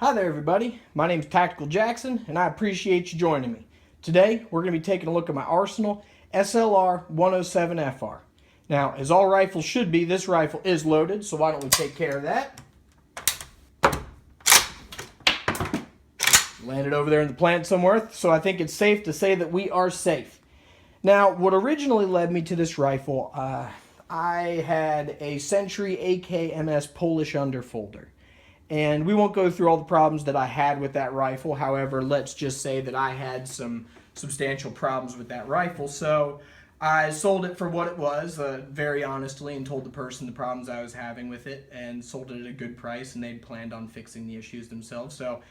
Hi there everybody, my name is Tactical Jackson and I appreciate you joining me. Today we're going to be taking a look at my Arsenal SLR-107 FR. Now, as all rifles should be, this rifle is loaded, so why don't we take care of that. Land it over there in the plant somewhere, so I think it's safe to say that we are safe. Now, what originally led me to this rifle, I had a Century AKMS Polish underfolder. And we won't go through all the problems that I had with that rifle. However, let's just say that I had some substantial problems with that rifle. So I sold it for what it was, very honestly, and told the person the problems I was having with it, and sold it at a good price, and they'd planned on fixing the issues themselves. So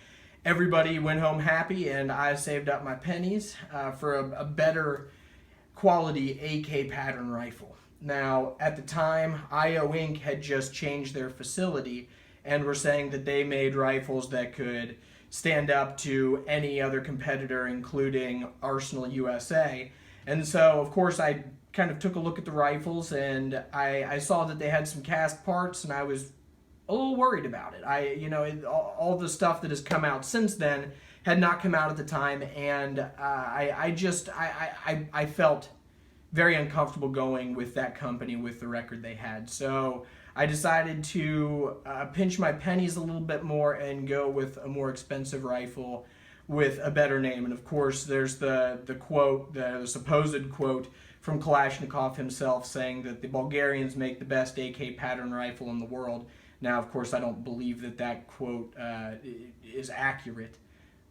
everybody went home happy, and I saved up my pennies for a better quality AK pattern rifle. Now, at the time, IO Inc. had just changed their facility, and were saying that they made rifles that could stand up to any other competitor, including Arsenal USA. And so, of course, I kind of took a look at the rifles, and I saw that they had some cast parts, and I was a little worried about it. All the stuff that has come out since then had not come out at the time, and I felt very uncomfortable going with that company with the record they had. So I decided to pinch my pennies a little bit more and go with a more expensive rifle with a better name. And of course, there's the quote, the supposed quote from Kalashnikov himself saying that the Bulgarians make the best AK pattern rifle in the world. Now, of course, I don't believe that quote is accurate.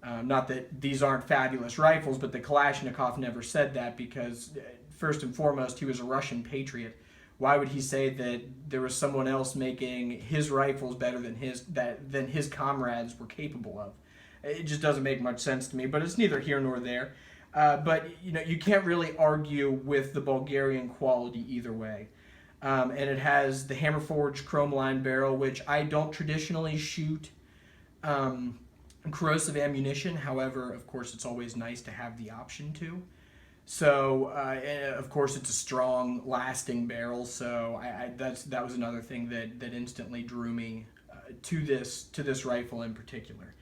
Not that these aren't fabulous rifles, but the Kalashnikov never said that because, first and foremost, he was a Russian patriot. Why would he say that there was someone else making his rifles better than his comrades were capable of? It just doesn't make much sense to me, but it's neither here nor there. But you can't really argue with the Bulgarian quality either way. And it has the hammer forged chrome line barrel, which I don't traditionally shoot corrosive ammunition. However, of course, it's always nice to have the option to. So, of course, it's a strong, lasting barrel. So that was another thing that instantly drew me to this rifle in particular.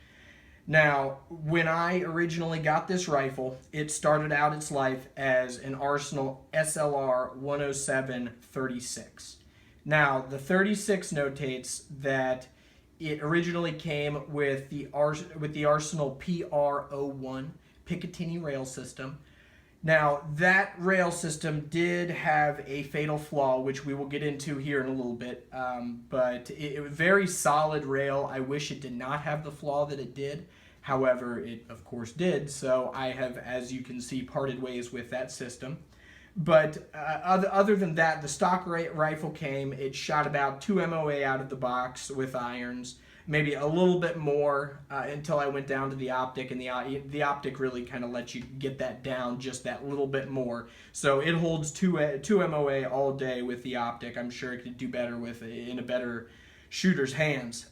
Now, when I originally got this rifle, it started out its life as an Arsenal SLR-107 36. Now, the 36 notates that it originally came with the Arsenal PR-01 Picatinny rail system. Now, that rail system did have a fatal flaw, which we will get into here in a little bit, but it was a very solid rail. I wish it did not have the flaw that it did. However, it, of course, did, so I have, as you can see, parted ways with that system. But other than that, the stock rifle came. It shot about 2 MOA out of the box with irons, maybe a little bit more until I went down to the optic, and the optic really kind of lets you get that down just that little bit more. So it holds 2 MOA all day with the optic. I'm sure it could do better in a better shooter's hands.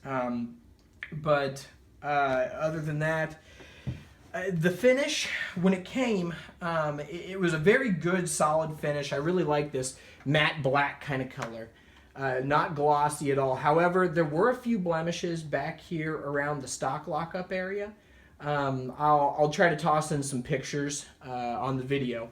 But other than that, the finish, when it came, it was a very good, solid finish. I really like this matte black kind of color. Not glossy at all. However, there were a few blemishes back here around the stock lockup area. I'll try to toss in some pictures on the video.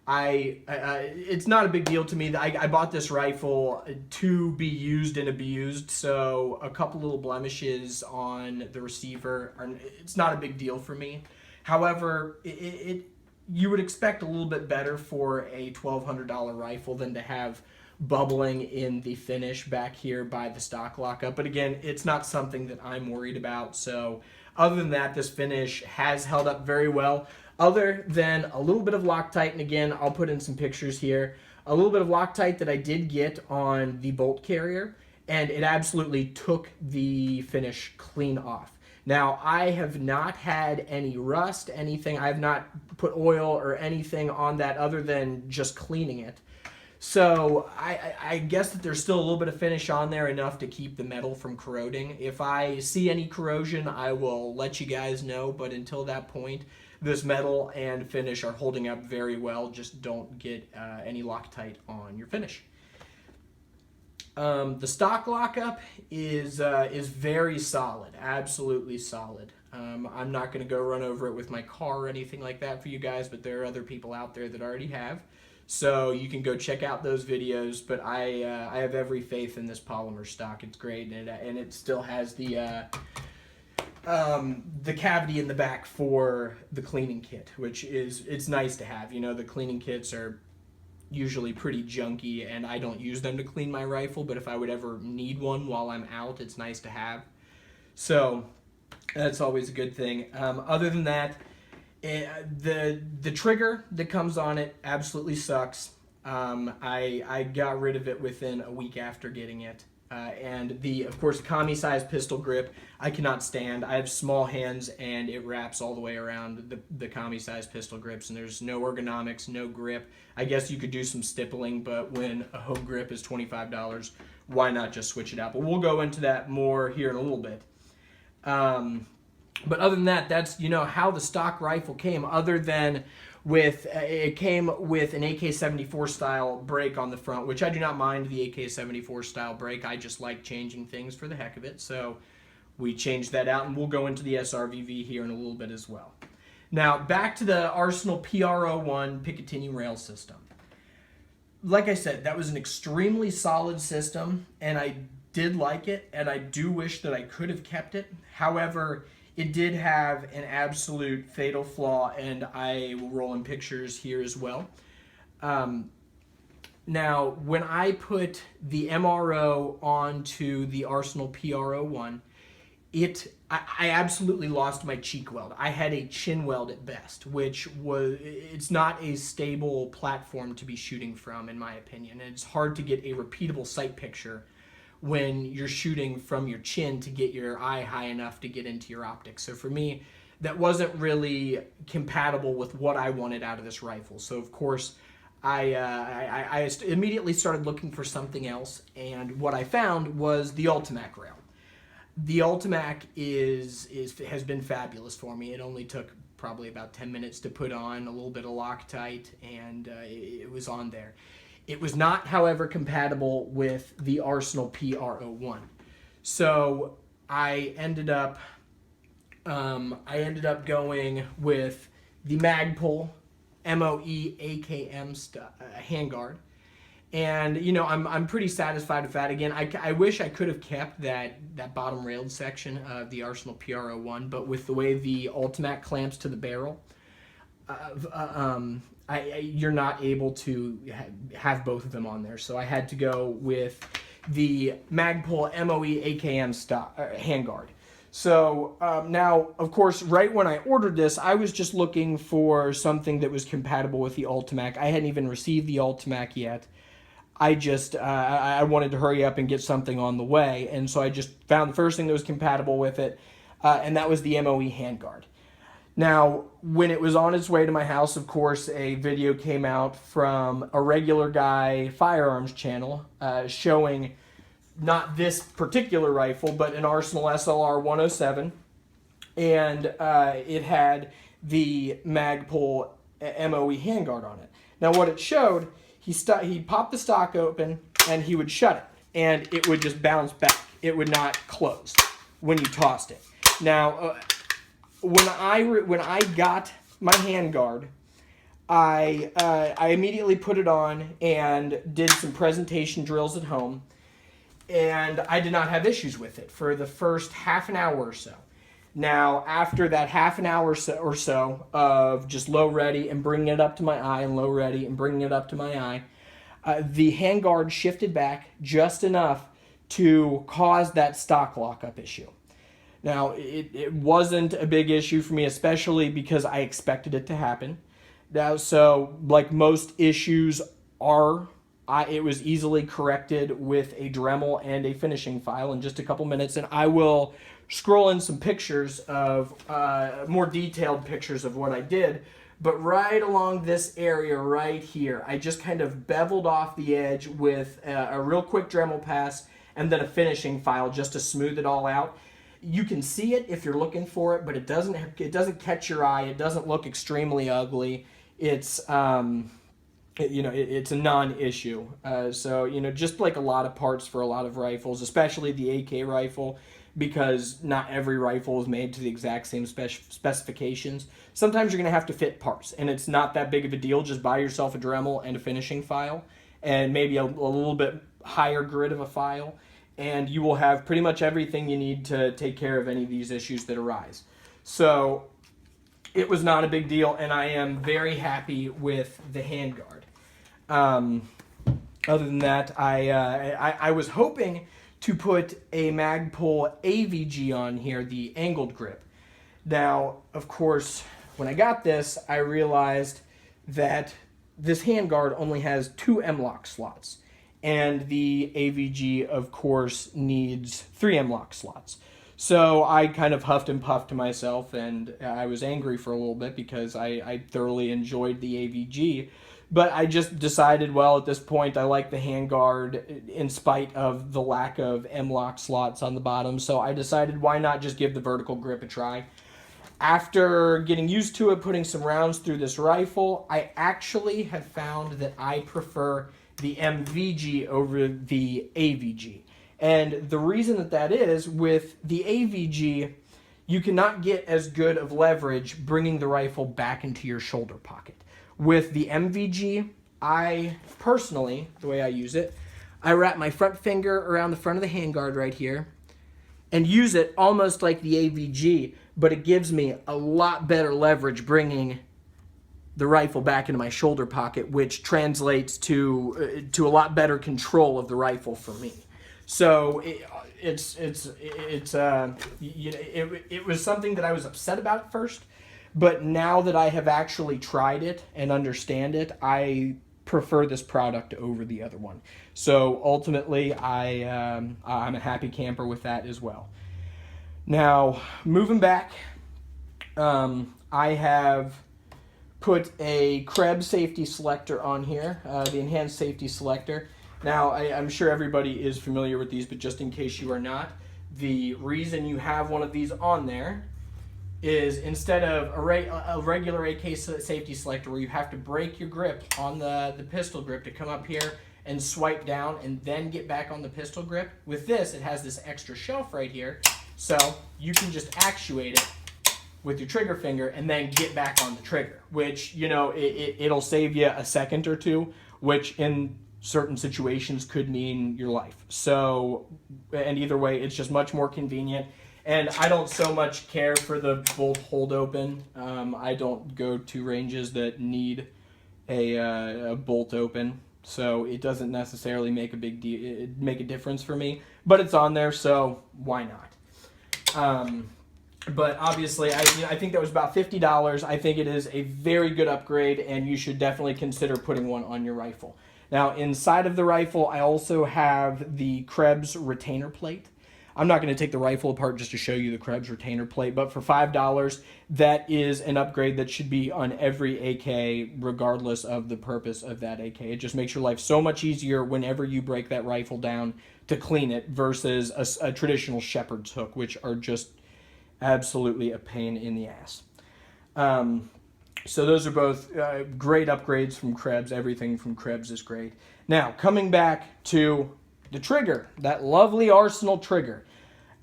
It's not a big deal to me. I bought this rifle to be used and abused, so a couple little blemishes on the receiver, it's not a big deal for me. However, you would expect a little bit better for a $1,200 rifle than to have bubbling in the finish back here by the stock lockup. But again, it's not something that I'm worried about. So other than that, this finish has held up very well. Other than a little bit of Loctite, and again, I'll put in some pictures here, a little bit of Loctite that I did get on the bolt carrier, and it absolutely took the finish clean off. Now, I have not had any rust, anything. I have not put oil or anything on that other than just cleaning it. So I guess that there's still a little bit of finish on there, enough to keep the metal from corroding. If I see any corrosion, I will let you guys know, but until that point, this metal and finish are holding up very well. Just don't get any Loctite on your finish. The stock lockup is very solid, absolutely solid. I'm not going to go run over it with my car or anything like that for you guys, but there are other people out there that already have. So you can go check out those videos, but I have every faith in this polymer stock. It's great, and it still has the cavity in the back for the cleaning kit, which it's nice to have. You know, the cleaning kits are usually pretty junky, and I don't use them to clean my rifle, but if I would ever need one while I'm out, it's nice to have. So that's always a good thing. Other than that, the trigger that comes on it absolutely sucks. I got rid of it within a week after getting it. And of course, commie-sized pistol grip, I cannot stand. I have small hands, and it wraps all the way around the commie-sized pistol grips, and there's no ergonomics, no grip. I guess you could do some stippling, but when a home grip is $25, why not just switch it out? But we'll go into that more here in a little bit. But other than that, that's, you know, how the stock rifle came, other than it came with an AK-74 style brake on the front, which I do not mind the AK-74 style brake. I just like changing things for the heck of it. So we changed that out, and we'll go into the SRVV here in a little bit as well. Now, back to the Arsenal PR-01 Picatinny rail system. Like I said, that was an extremely solid system, and I did like it, and I do wish that I could have kept it. However, it did have an absolute fatal flaw, and I will roll in pictures here as well. Now, when I put the MRO onto the Arsenal PR-01, I absolutely lost my cheek weld. I had a chin weld at best, it's not a stable platform to be shooting from, in my opinion. And it's hard to get a repeatable sight picture when you're shooting from your chin to get your eye high enough to get into your optics. So for me, that wasn't really compatible with what I wanted out of this rifle. So of course, I immediately started looking for something else, and what I found was the Ultimac rail. The Ultimac has been fabulous for me. It only took probably about 10 minutes to put on, a little bit of Loctite, and it was on there. It was not, however, compatible with the Arsenal PR-01. So I ended up going with the Magpul MOE AKM handguard. And, you know, I'm pretty satisfied with that. Again, I wish I could have kept that bottom railed section of the Arsenal PR-01, but with the way the Ultimac clamps to the barrel, you're not able to have both of them on there. So I had to go with the Magpul MOE AKM handguard. So now, of course, right when I ordered this, I was just looking for something that was compatible with the Ultimac. I hadn't even received the Ultimac yet. I wanted to hurry up and get something on the way, and so I just found the first thing that was compatible with it, and that was the MOE handguard. Now, when it was on its way to my house, of course, a video came out from a regular guy firearms channel showing not this particular rifle, but an Arsenal SLR-107, and it had the Magpul MOE handguard on it. Now, what it showed, he popped the stock open, and he would shut it, and it would just bounce back. It would not close when you tossed it. Now, when I got my handguard, I immediately put it on and did some presentation drills at home, and I did not have issues with it for the first half an hour or so. Now, after that half an hour or so of just low ready and bringing it up to my eye and low ready and bringing it up to my eye, the handguard shifted back just enough to cause that stock lockup issue. Now, it wasn't a big issue for me, especially because I expected it to happen. Now, so like most issues are, it was easily corrected with a Dremel and a finishing file in just a couple minutes, and I will scroll in some pictures of more detailed pictures of what I did. But right along this area right here, I just kind of beveled off the edge with a real quick Dremel pass and then a finishing file just to smooth it all out. You can see it if you're looking for it, but it doesn't catch your eye. It doesn't look extremely ugly. It's it's a non-issue. So, just like a lot of parts for a lot of rifles, especially the AK rifle, because not every rifle is made to the exact same specifications. Sometimes you're going to have to fit parts, and it's not that big of a deal. Just buy yourself a Dremel and a finishing file, and maybe a little bit higher grit of a file, and you will have pretty much everything you need to take care of any of these issues that arise. So it was not a big deal, and I am very happy with the handguard. Other than that, I was hoping to put a Magpul AVG on here, the angled grip. Now, of course, when I got this, I realized that this handguard only has 2 M-LOK slots, and the AVG, of course, needs 3 M-LOK slots. So I kind of huffed and puffed to myself, and I was angry for a little bit because I thoroughly enjoyed the AVG. But I just decided, well, at this point, I like the handguard in spite of the lack of M-LOK slots on the bottom. So I decided, why not just give the vertical grip a try? After getting used to it, putting some rounds through this rifle, I actually have found that I prefer the MVG over the AVG. And the reason that is, with the AVG, you cannot get as good of leverage bringing the rifle back into your shoulder pocket. With the MVG, I personally, the way I use it, I wrap my front finger around the front of the handguard right here and use it almost like the AVG, but it gives me a lot better leverage bringing the rifle back into my shoulder pocket, which translates to a lot better control of the rifle for me. So it was something that I was upset about at first, but now that I have actually tried it and understand it, I prefer this product over the other one. So ultimately, I'm a happy camper with that as well. Now, moving back, I have put a Krebs safety selector on here, the enhanced safety selector. Now, I'm sure everybody is familiar with these, but just in case you are not, the reason you have one of these on there is instead of a regular AK safety selector where you have to break your grip on the pistol grip to come up here and swipe down and then get back on the pistol grip, with this, it has this extra shelf right here, so you can just actuate it with your trigger finger and then get back on the trigger, which, it'll save you a second or two, which in certain situations could mean your life. So, and either way, it's just much more convenient. And I don't so much care for the bolt hold open. I don't go to ranges that need a bolt open, so it doesn't necessarily make a difference for me. But it's on there, so why not? But obviously, I think that was about $50. I think it is a very good upgrade, and you should definitely consider putting one on your rifle. Now, inside of the rifle, I also have the Krebs retainer plate. I'm not going to take the rifle apart just to show you the Krebs retainer plate, but for $5, that is an upgrade that should be on every AK, regardless of the purpose of that AK. It just makes your life so much easier whenever you break that rifle down to clean it versus a traditional shepherd's hook, which are just absolutely a pain in the ass. So those are both great upgrades from Krebs. Everything from Krebs is great. Now, coming back to the trigger, that lovely Arsenal trigger.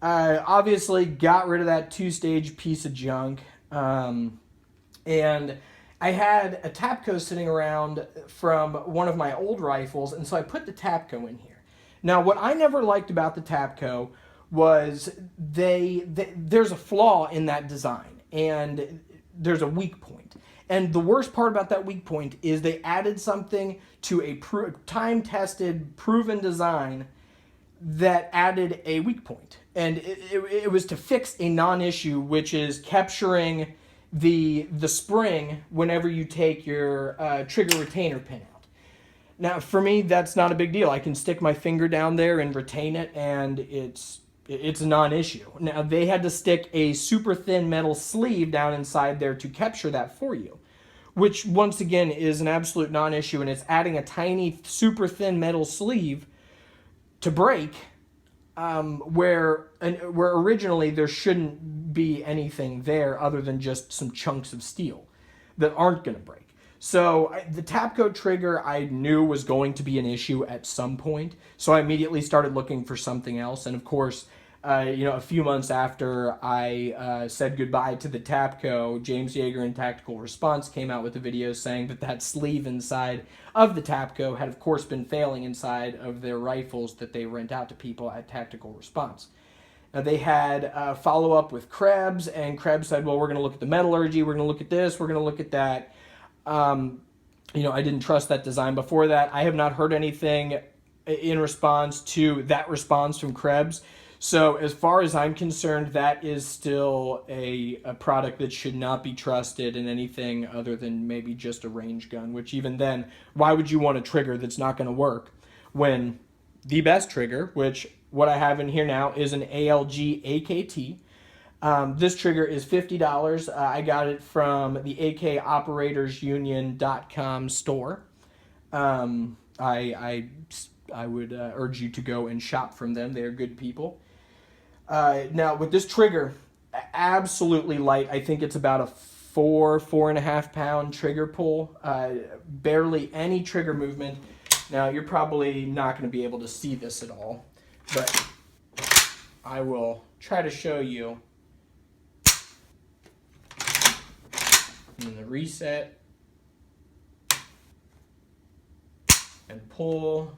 Obviously got rid of that 2-stage piece of junk. And I had a Tapco sitting around from one of my old rifles, and so I put the Tapco in here. Now, what I never liked about the Tapco was there's a flaw in that design, and there's a weak point. And the worst part about that weak point is they added something to a time-tested, proven design that added a weak point. And it was to fix a non-issue, which is capturing the spring whenever you take your trigger retainer pin out. Now, for me, that's not a big deal. I can stick my finger down there and retain it, and it's a non-issue. Now, they had to stick a super thin metal sleeve down inside there to capture that for you, which, once again, is an absolute non-issue, and it's adding a tiny, super thin metal sleeve to break, where originally there shouldn't be anything there other than just some chunks of steel that aren't going to break. So the Tapco trigger I knew was going to be an issue at some point, so I immediately started looking for something else. And of course, a few months after I said goodbye to the Tapco, James Yeager and Tactical Response came out with a video saying that sleeve inside of the Tapco had of course been failing inside of their rifles that they rent out to people at Tactical Response. Now, they had follow-up with Krebs, and Krebs said, well, we're going to look at the metallurgy, we're going to look at this, we're going to look at that. I didn't trust that design before that. I have not heard anything in response to that response from Krebs. So as far as I'm concerned, that is still a product that should not be trusted in anything other than maybe just a range gun, which even then, why would you want a trigger that's not going to work when the best trigger, which what I have in here now, is an ALG AKT. This trigger is $50. I got it from the AKOperatorsUnion.com store. I would urge you to go and shop from them. They are good people. Now, with this trigger, absolutely light. I think it's about a 4.5 pound trigger pull. Barely any trigger movement. Now, you're probably not going to be able to see this at all, but I will try to show you. And the reset and pull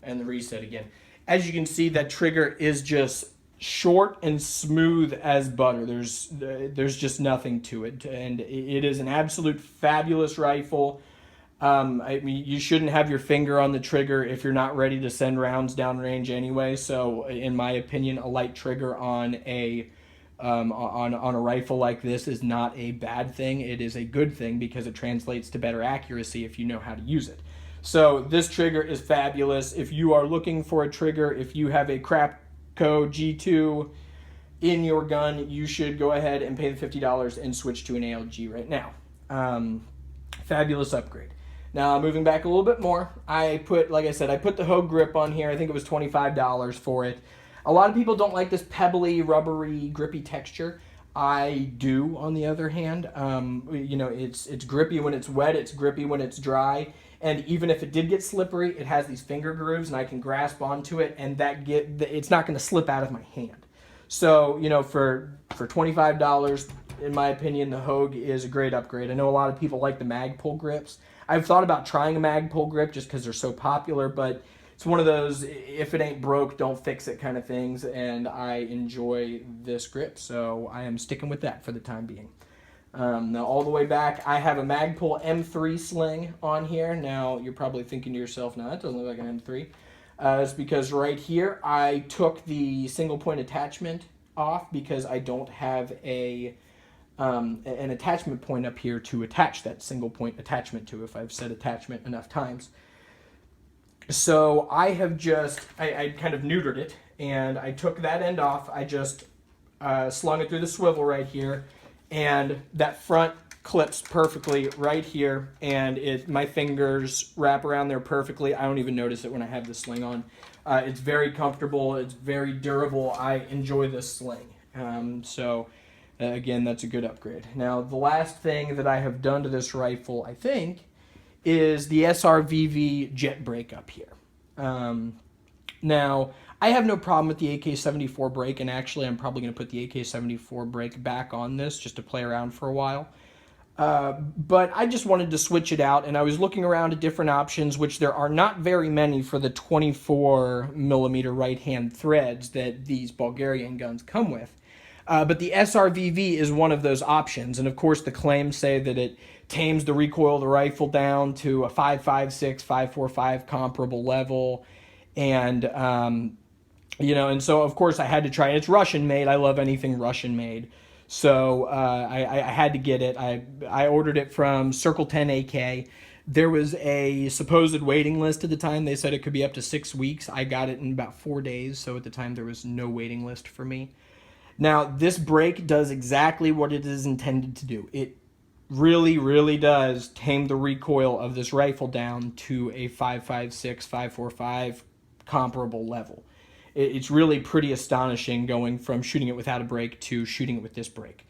and the reset again. As you can see, that trigger is just short and smooth as butter. There's just nothing to it, and it is an absolute fabulous rifle. I mean, you shouldn't have your finger on the trigger if you're not ready to send rounds downrange anyway. So, in my opinion, a light trigger on a rifle like this is not a bad thing. It is a good thing because it translates to better accuracy if you know how to use it. So this trigger is fabulous. If you are looking for a trigger, if you have a Crapco G2 in your gun, you should go ahead and pay the $50 and switch to an ALG right now. Fabulous upgrade. Now, moving back a little bit more, like I said, I put the Hogue grip on here. I think it was $25 for it. A lot of people don't like this pebbly, rubbery, grippy texture. I do, on the other hand. It's grippy when it's wet, it's grippy when it's dry, and even if it did get slippery, it has these finger grooves, and I can grasp onto it, and it's not going to slip out of my hand. So, for $25, in my opinion, the Hogue is a great upgrade. I know a lot of people like the Magpul grips. I've thought about trying a Magpul grip just because they're so popular, but it's one of those, if it ain't broke, don't fix it kind of things, and I enjoy this grip, so I am sticking with that for the time being. Now, all the way back, I have a Magpul M3 sling on here. Now, you're probably thinking to yourself, no, that doesn't look like an M3. It's because right here, I took the single-point attachment off because I don't have an attachment point up here to attach that single-point attachment to, if I've said attachment enough times. So I have I kind of neutered it, and I took that end off. I just slung it through the swivel right here, and that front clips perfectly right here, and my fingers wrap around there perfectly. I don't even notice it when I have the sling on. It's very comfortable. It's very durable. I enjoy this sling. Again, that's a good upgrade. Now, the last thing that I have done to this rifle, I think, is the SRVV jet brake up here. Now, I have no problem with the AK-74 brake, and actually I'm probably going to put the AK-74 brake back on this just to play around for a while. But I just wanted to switch it out, and I was looking around at different options, which there are not very many for the 24mm right-hand threads that these Bulgarian guns come with. But the SRVV is one of those options, and of course the claims say that it tames the recoil of the rifle down to a 5.56, 5.45 comparable level, and and so of course I had to try it. It's Russian made. I love anything Russian made, so I had to get it. I ordered it from Circle 10 AK. There was a supposed waiting list at the time. They said it could be up to 6 weeks. I got it in about 4 days, so at the time there was no waiting list for me. Now, this brake does exactly what it is intended to do. It really, really does tame the recoil of this rifle down to a 5.56, 5.45 comparable level. It's really pretty astonishing going from shooting it without a brake to shooting it with this brake.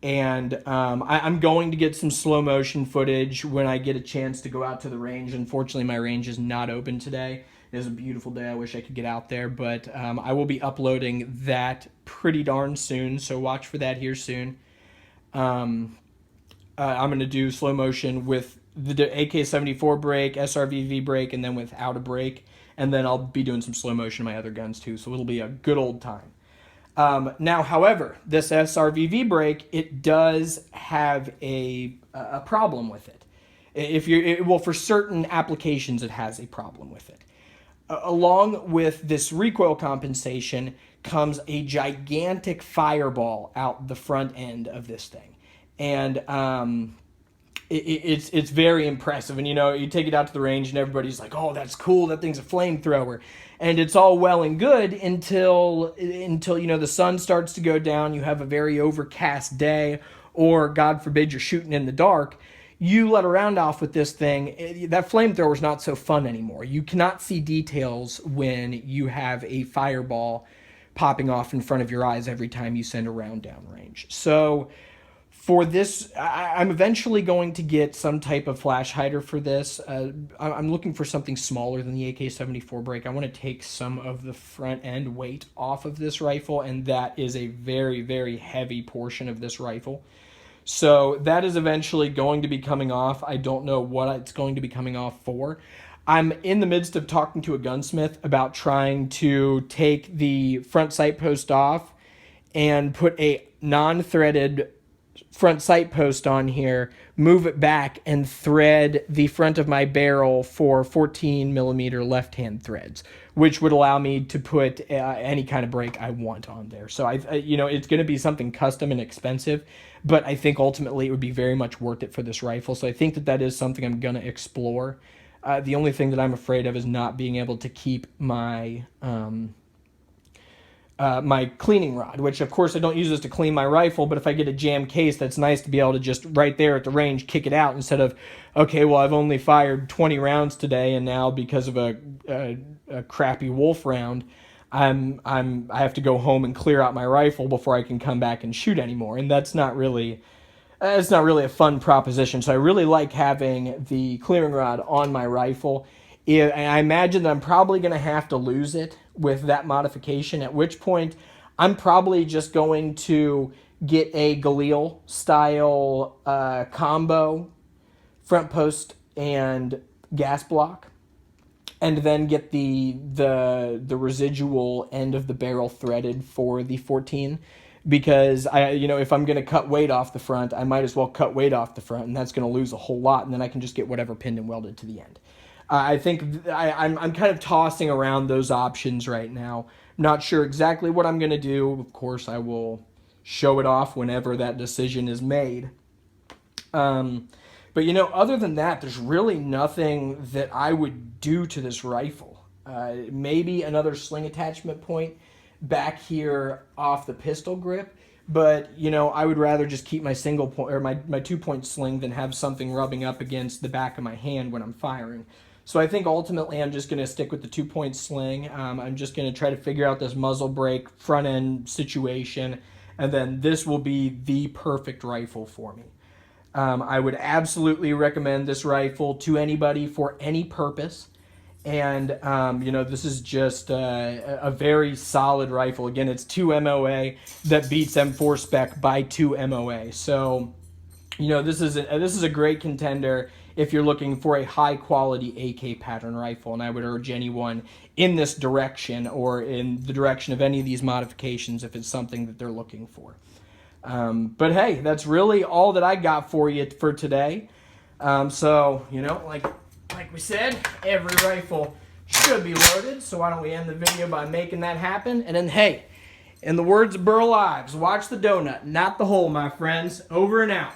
And I'm going to get some slow motion footage when I get a chance to go out to the range. Unfortunately, my range is not open today. It is a beautiful day. I wish I could get out there, but I will be uploading that pretty darn soon, so watch for that here soon. I'm going to do slow motion with the AK-74 brake, SRVV brake, and then without a brake. And then I'll be doing some slow motion of my other guns too, so it'll be a good old time. Now, however, this SRVV brake, it does have a problem with it. Well, for certain applications, it has a problem with it. Along with this recoil compensation comes a gigantic fireball out the front end of this thing. And it's very impressive. And, you take it out to the range and everybody's like, oh, that's cool. That thing's a flamethrower. And it's all well and good until the sun starts to go down. You have a very overcast day, or God forbid, you're shooting in the dark. You let a round off with this thing, that flamethrower is not so fun anymore. You cannot see details when you have a fireball popping off in front of your eyes every time you send a round downrange. So for this, I'm eventually going to get some type of flash hider for this. I'm looking for something smaller than the AK-74 brake. I want to take some of the front end weight off of this rifle, and that is a very, very heavy portion of this rifle. So that is eventually going to be coming off. I don't know what it's going to be coming off for. I'm in the midst of talking to a gunsmith about trying to take the front sight post off and put a non-threaded front sight post on here, move it back, and thread the front of my barrel for 14 millimeter left-hand threads, which would allow me to put any kind of brake I want on there. So it's going to be something custom and expensive, but I think ultimately it would be very much worth it for this rifle. So I think that is something I'm going to explore. The only thing that I'm afraid of is not being able to keep my my cleaning rod, which of course I don't use this to clean my rifle, but if I get a jam case, that's nice to be able to just right there at the range kick it out instead of, okay, well, I've only fired 20 rounds today, and now because of a crappy wolf round, I have to go home and clear out my rifle before I can come back and shoot anymore, and that's not really a fun proposition. So I really like having the clearing rod on my rifle. I imagine that I'm probably going to have to lose it with that modification, at which point I'm probably just going to get a Galil style combo front post and gas block, and then get the residual end of the barrel threaded for the 14, because if I'm going to cut weight off the front, I might as well cut weight off the front, and that's going to lose a whole lot, and then I can just get whatever pinned and welded to the end. I think I'm kind of tossing around those options right now. Not sure exactly what I'm going to do. Of course, I will show it off whenever that decision is made. But other than that, there's really nothing that I would do to this rifle. Maybe another sling attachment point back here off the pistol grip, but I would rather just keep my single point or my 2-point sling than have something rubbing up against the back of my hand when I'm firing. So I think ultimately I'm just going to stick with the 2-point sling. I'm just going to try to figure out this muzzle brake front end situation, and then this will be the perfect rifle for me. I would absolutely recommend this rifle to anybody for any purpose. And, this is just a very solid rifle. Again, it's 2 MOA that beats M4 spec by 2 MOA. So, this is a great contender if you're looking for a high-quality AK pattern rifle. And I would urge anyone in this direction or in the direction of any of these modifications if it's something that they're looking for. But hey, that's really all that I got for you for today. Like we said, every rifle should be loaded, so why don't we end the video by making that happen? And then, hey, in the words of Burl Ives, watch the donut, not the hole, my friends. Over and out.